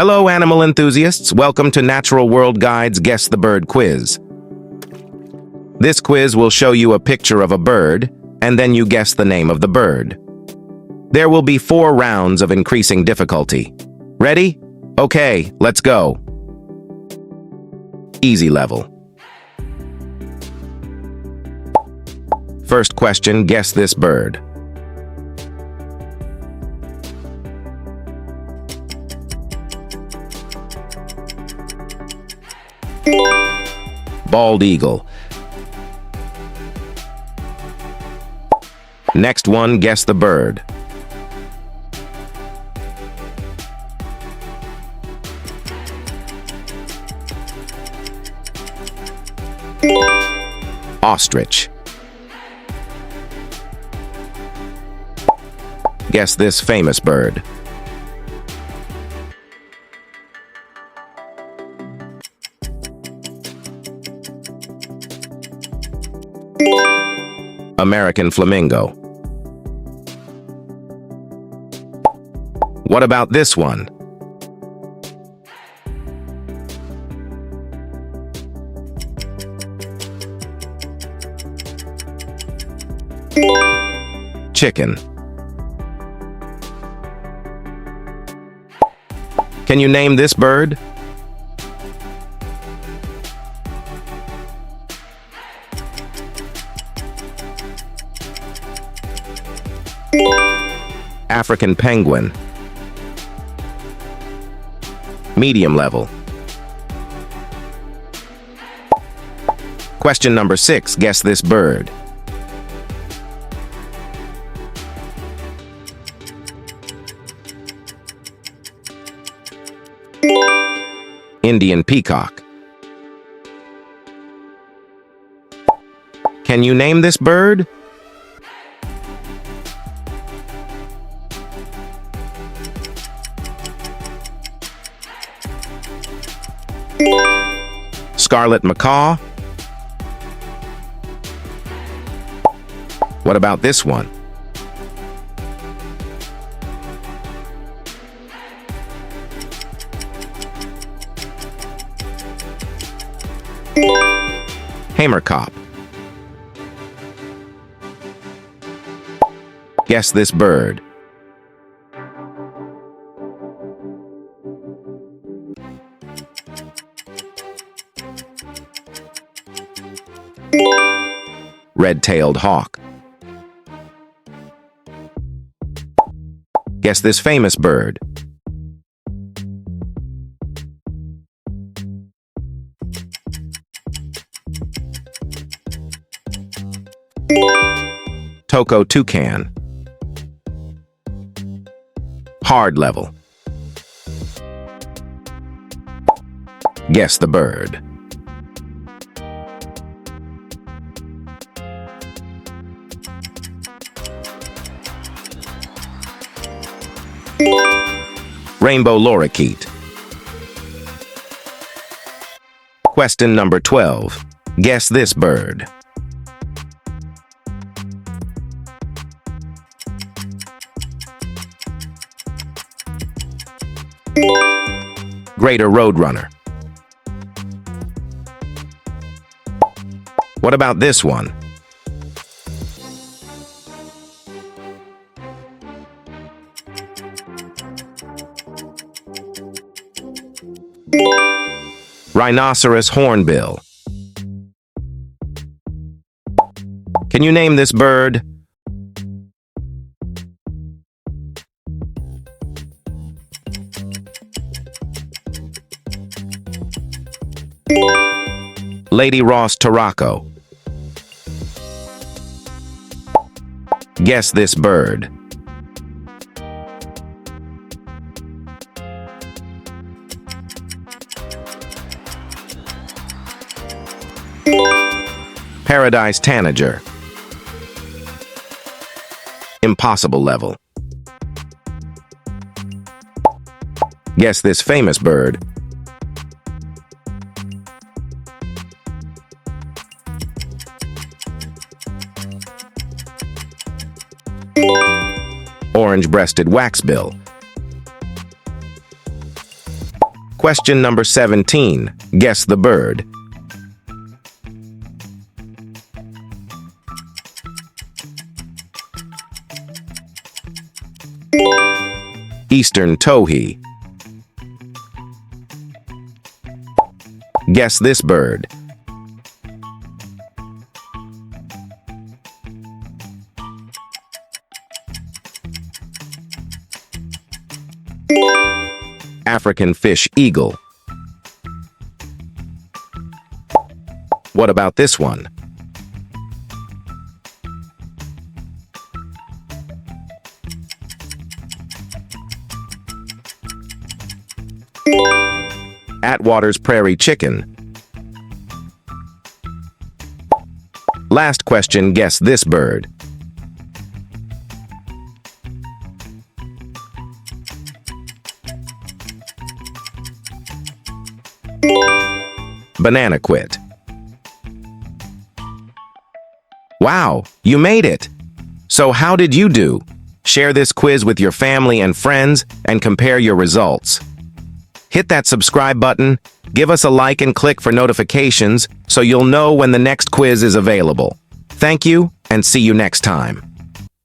Hello, animal enthusiasts. Welcome to Natural World Guide's Guess the Bird quiz. This quiz will show you a picture of a bird, and then you guess the name of the bird. There will be 4 rounds of increasing difficulty. Ready? Okay, let's go. Easy level. First question, guess this bird. Bald eagle. Next one, guess the bird. Ostrich. Guess this famous bird. American flamingo. What about this one? Chicken. Can you name this bird? African penguin. Medium level. Question number 6, guess this bird. Indian peacock. Can you name this bird? Scarlet macaw. What about this one? Hamerkop. Guess this bird. Red-tailed hawk. Guess this famous bird. Toko toucan. Hard level. Guess the bird. Rainbow lorikeet. Question number 12. Guess this bird. Greater roadrunner. What about this one? Rhinoceros hornbill. Can you name this bird? Lady Ross Taraco. Guess this bird. Paradise tanager. Impossible level. Guess this famous bird. Orange-breasted waxbill. Question number 17. Guess the bird. Eastern towhee. Guess this bird. African fish eagle. What about this one? Atwater's prairie chicken. Last question, guess this bird. Banana quit. Wow, you made it! So how did you do? Share this quiz with your family and friends and compare your results. Hit that subscribe button, give us a like and click for notifications so you'll know when the next quiz is available. Thank you and see you next time.